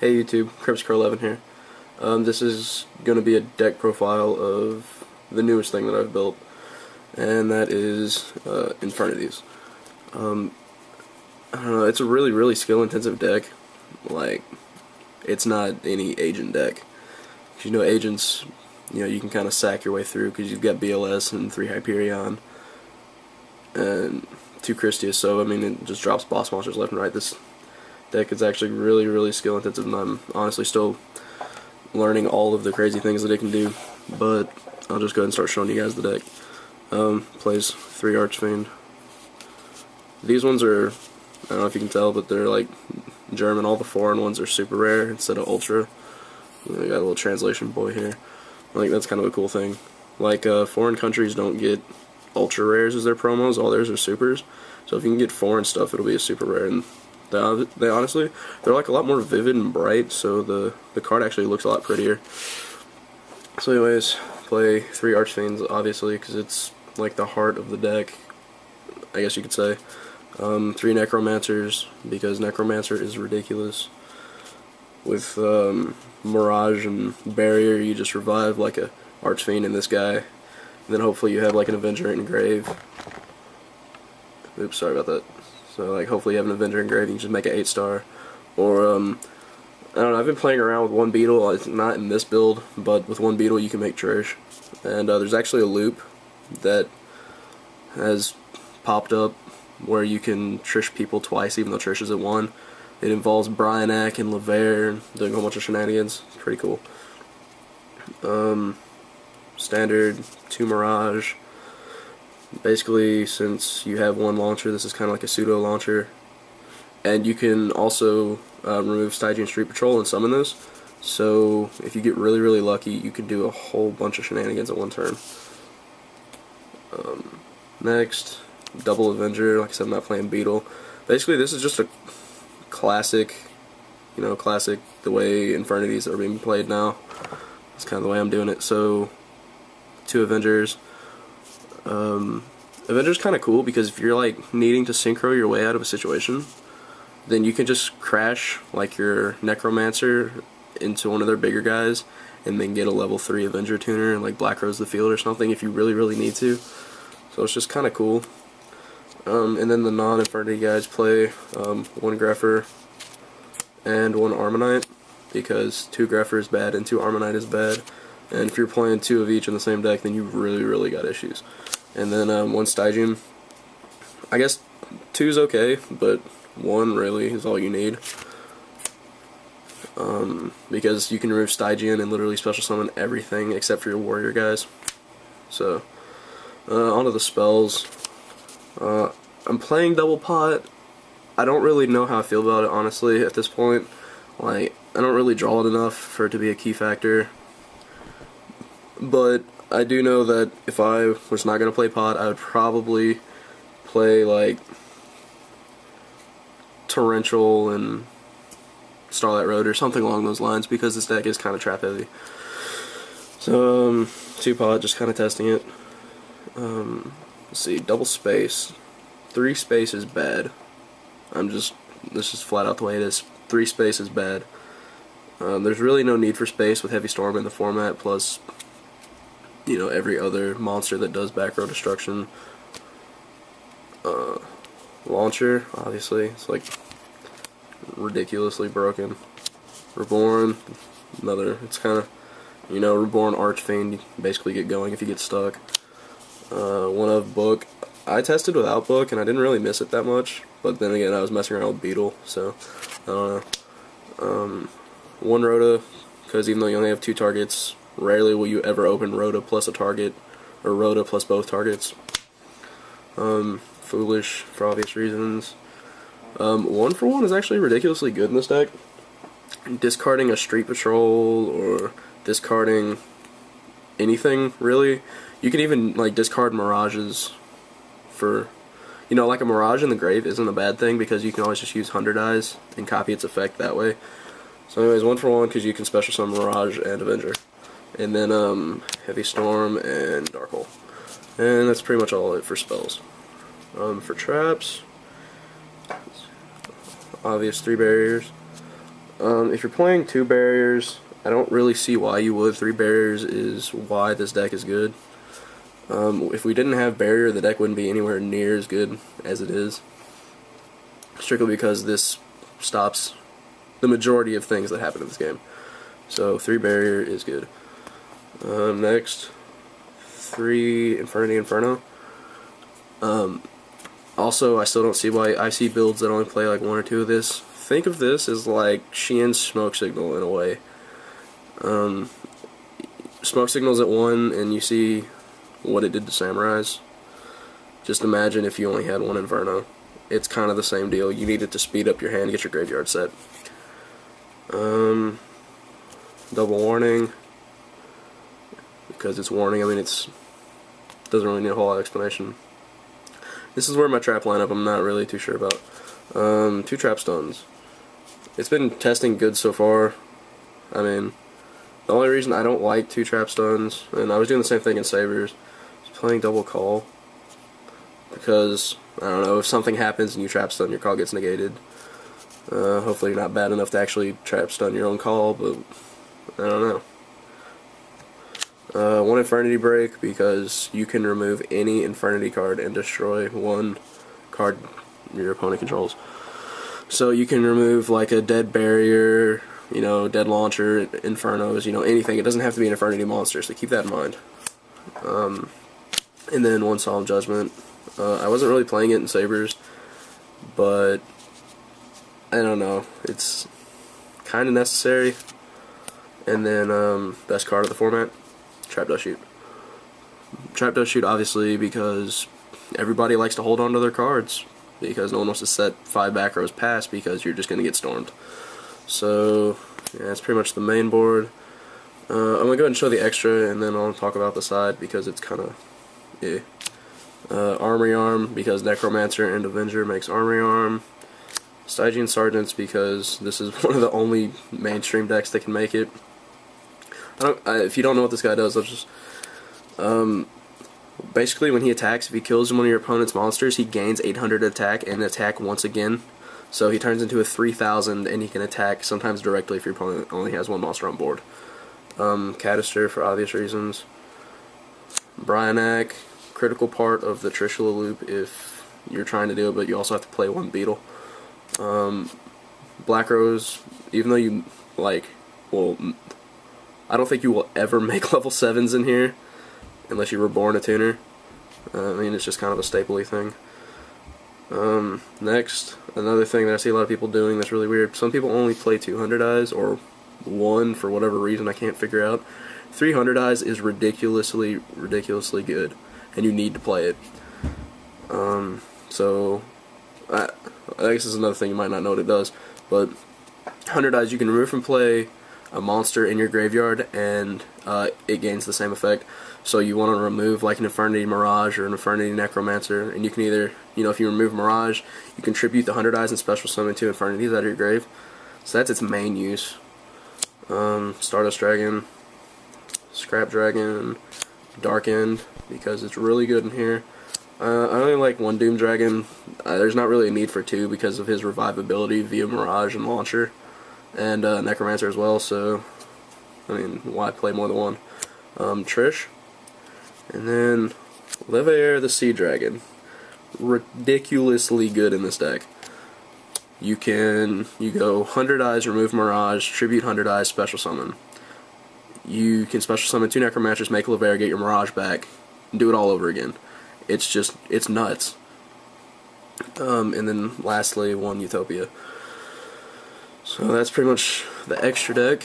Hey YouTube, CryptsCrow11 here. This is going to be a deck profile of the newest thing that I've built, and that is Infernities. I don't know, it's a really skill-intensive deck. Like, it's not any agent deck. 'Cause, agents, you can kind of sack your way through because you've got BLS and 3 Hyperion and 2 Christias, so I mean it just drops boss monsters left and right. This deck is actually really skill intensive, and I'm honestly still learning all of the crazy things that it can do, but I'll just go ahead and start showing you guys the deck. Plays 3 Archfiend. These ones are, I don't know if you can tell, but they're like German. All the foreign ones are super rare instead of ultra. You got a little translation boy here. I think that's kind of a cool thing. Like, foreign countries don't get ultra rares as their promos, all theirs are supers. So if you can get foreign stuff, it'll be a super rare. And they honestly, they're like a lot more vivid and bright, so the card actually looks a lot prettier. So anyways, play 3 Archfiends, obviously, because it's like the heart of the deck, I guess you could say. 3 Necromancers, because Necromancer is ridiculous. With Mirage and Barrier, you just revive like a Archfiend in this guy. And then hopefully you have like an Avenger in Grave. Oops, sorry about that. So like hopefully you have an Avenger in Grave, you can just make an 8-star. Or I don't know, I've been playing around with 1 Beetle. It's not in this build, but with 1 Beetle you can make Trish. And there's actually a loop that has popped up where you can Trish people twice even though Trish is at 1. It involves Bryanak and Levair doing a whole bunch of shenanigans. It's pretty cool. Standard 2 Mirage. Basically, since you have 1 launcher, this is kind of like a pseudo launcher. And you can also remove Stygian Street Patrol and summon this. So if you get really lucky, you can do a whole bunch of shenanigans at 1 turn. Next, double Avenger. Like I said, I'm not playing Beetle. Basically, this is just a classic, classic the way Infernities are being played now. That's kind of the way I'm doing it. So 2 Avengers. Avenger's kind of cool because if you're like needing to synchro your way out of a situation, then you can just crash like your Necromancer into one of their bigger guys and then get a level 3 Avenger tuner and like Black Rose the field or something if you really need to. So it's just kind of cool. And then the non-Infernity guys play 1 Grepher and 1 Armonite, because 2 Grepher is bad and 2 Armonite is bad. And if you're playing 2 of each in the same deck, then you really got issues. And then 1 Stygian. I guess 2's okay, but 1 really is all you need. Because you can remove Stygian and literally special summon everything except for your warrior guys. So, onto the spells. I'm playing Double Pot. I don't really know how I feel about it, honestly, at this point. Like, I don't really draw it enough for it to be a key factor. But I do know that if I was not going to play Pot, I would probably play, like, Torrential and Starlight Road or something along those lines, because this deck is kind of trap heavy. So, 2 Pot, just kind of testing it. Let's see, double space. 3 space is bad. This is flat out the way it is. 3 space is bad. There's really no need for space with Heavy Storm in the format, plus every other monster that does back row destruction. Launcher, obviously, it's like ridiculously broken. Reborn, it's kind of, Reborn Archfiend, you basically get going if you get stuck. 1 of Book. I tested without Book and I didn't really miss it that much, but then again I was messing around with Beetle, so I don't know. 1 Rhoda, because even though you only have 2 targets, rarely will you ever open Rhoda plus a target, or Rhoda plus both targets. Foolish, for obvious reasons. 1 for 1 is actually ridiculously good in this deck. Discarding a Street Patrol, or discarding anything, really. You can even, like, discard Mirages for, like a Mirage in the Grave isn't a bad thing, because you can always just use 100 Eyes and copy its effect that way. So anyways, 1 for 1, because you can special summon Mirage and Avenger. And then Heavy Storm and Dark Hole. And that's pretty much all it for spells. For traps, obvious 3 barriers. If you're playing 2 barriers, I don't really see why you would. 3 barriers is why this deck is good. If we didn't have barrier, the deck wouldn't be anywhere near as good as it is. Strictly because this stops the majority of things that happen in this game. So 3 barrier is good. Next, 3 Infernity Inferno. Also, I still don't see why I see builds that only play like 1 or 2 of this. Think of this as like Xian's Smoke Signal in a way. Smoke Signal's at 1 and you see what it did to Samurais. Just imagine if you only had 1 Inferno. It's kind of the same deal. You need it to speed up your hand, get your graveyard set. Double warning. Because it's warning, I mean it doesn't really need a whole lot of explanation. This is where my trap lineup I'm not really too sure about. 2 trap stones. It's been testing good so far. I mean, the only reason I don't like 2 trap stones, and I was doing the same thing in Sabers, is playing double call. Because, I don't know, if something happens and you trap stun, your call gets negated. Hopefully you're not bad enough to actually trap stun your own call, but I don't know. 1 Infernity break, because you can remove any Infernity card and destroy 1 card your opponent controls. So you can remove like a dead barrier, you know, dead launcher, infernos, you know, anything. It doesn't have to be an Infernity monster, so keep that in mind. And then 1 Solemn Judgment. I wasn't really playing it in Sabers, but I don't know, it's kind of necessary. And then best card of the format, Trap Dust Shoot. Trap Dust Shoot obviously because everybody likes to hold on to their cards, because no one wants to set 5 back rows past because you're just going to get stormed. So yeah, that's pretty much the main board. I'm going to go ahead and show the extra and then I'll talk about the side because it's kind of, yeah. Armory Arm because Necromancer and Avenger makes Armory Arm. Stygian Sergeants because this is one of the only mainstream decks that can make it. If you don't know what this guy does, I'll just basically when he attacks, if he kills one of your opponent's monsters, he gains 800 attack and attack once again. So he turns into a 3000 and he can attack sometimes directly if your opponent only has 1 monster on board. Cadister for obvious reasons. Bryanak, critical part of the Trishula loop if you're trying to do it, but you also have to play 1 beetle. Black Rose, even though you like, well, I don't think you will ever make level 7s in here unless you were born a tuner. I mean, it's just kind of a staple-y thing. Next, another thing that I see a lot of people doing that's really weird. Some people only play 200 eyes, or 1 for whatever reason I can't figure out. 300 eyes is ridiculously good, and you need to play it. So, I guess this is another thing you might not know what it does, but 100 eyes you can remove from play a monster in your graveyard and it gains the same effect. So you want to remove like an Infernity Mirage or an Infernity Necromancer, and you can either, you know, if you remove Mirage, you contribute the 100 eyes and special summon 2 Infernities out of your grave. So that's its main use. Stardust Dragon, Scrap Dragon, Dark End, because it's really good in here. I only like 1 Doom Dragon. There's not really a need for 2 because of his revivability via Mirage and Launcher, and Necromancer as well, so I mean, why play more than 1? Trish, and then Levair the Sea Dragon. Ridiculously good in this deck. You go 100 eyes, remove Mirage, tribute 100 eyes, special summon. You can special summon 2 Necromancers, make Levair, get your Mirage back, and do it all over again. It's nuts. And then lastly, 1 Utopia. So that's pretty much the extra deck.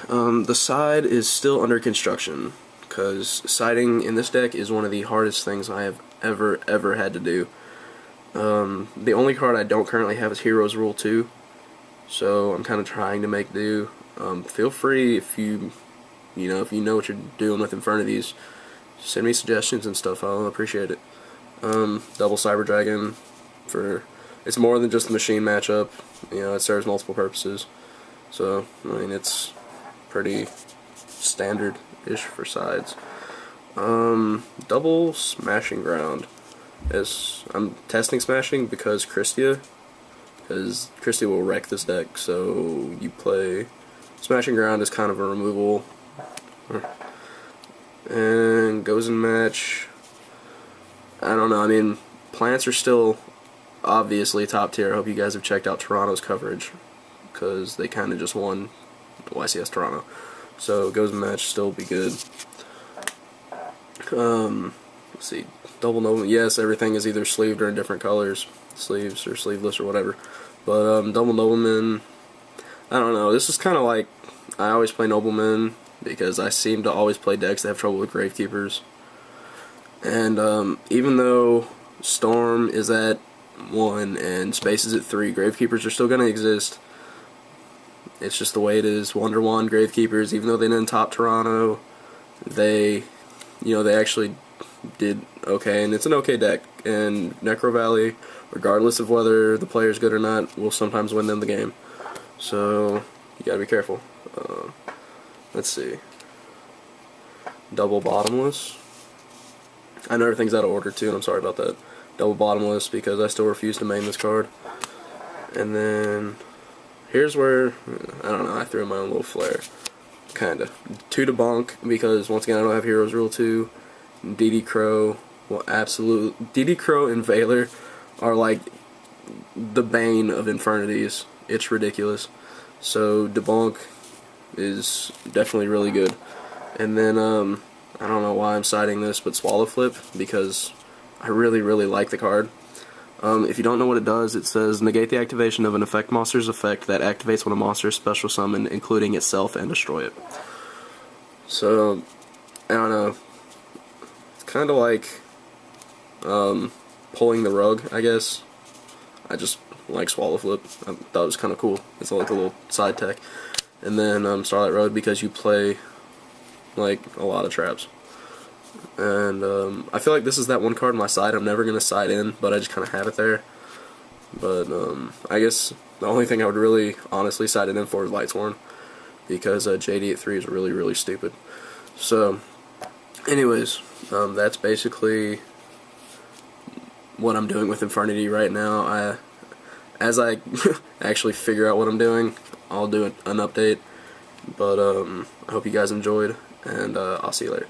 The side is still under construction, because siding in this deck is one of the hardest things I have ever had to do. The only card I don't currently have is Heroes Rule 2, so I'm kind of trying to make do. Feel free if you know what you're doing with Infernities, send me suggestions and stuff. I'll appreciate it. Double Cyber Dragon it's more than just the machine matchup. You know, it serves multiple purposes. So I mean, it's pretty standard-ish for sides. Double Smashing Ground. I'm testing Smashing because Christia, because Christie will wreck this deck. So you play Smashing Ground as kind of a removal, and goes in match. I don't know, I mean, plants are still obviously top tier. I hope you guys have checked out Toronto's coverage, because they kind of just won YCS Toronto. So goes in match, still be good. Let's see, double nobleman. Yes, everything is either sleeved or in different colors, sleeves or sleeveless or whatever. But double nobleman, I don't know. This is kind of like, I always play nobleman because I seem to always play decks that have trouble with gravekeepers. And even though Storm is at 1 and Space is at 3, gravekeepers are still going to exist. It's just the way it is. Wonder Wand gravekeepers, even though they didn't top Toronto, they actually did okay, and it's an okay deck. And Necro Valley, regardless of whether the player's good or not, will sometimes win them the game. So you gotta be careful. Let's see. Double bottomless. I know everything's out of order too, and I'm sorry about that. Double bottomless because I still refuse to main this card. And then here's where, I don't know, I threw in my own little flair. Kinda. 2 to bonk, because once again I don't have Heroes Rule 2. DD Crow, well, absolute. DD Crow and Valor are like the bane of Infernities. It's ridiculous. So debonk is definitely really good. And then I don't know why I'm citing this, but Swallow Flip, because I really like the card. If you don't know what it does, it says negate the activation of an effect monster's effect that activates when a monster is special summoned, including itself, and destroy it. So I don't know. It's kind of like pulling the rug, I guess. I just like Swallow Flip. I thought it was kind of cool. It's like a little side tech. And then Starlight Road, because you play like a lot of traps. And I feel like this is that one card on my side I'm never going to side in, but I just kind of have it there. But I guess the only thing I would really honestly side it in for is Lightsworn, because JD at 3 is really stupid. So anyways, that's basically what I'm doing with Infernity right now. As I actually figure out what I'm doing, I'll do an update. But I hope you guys enjoyed, and I'll see you later.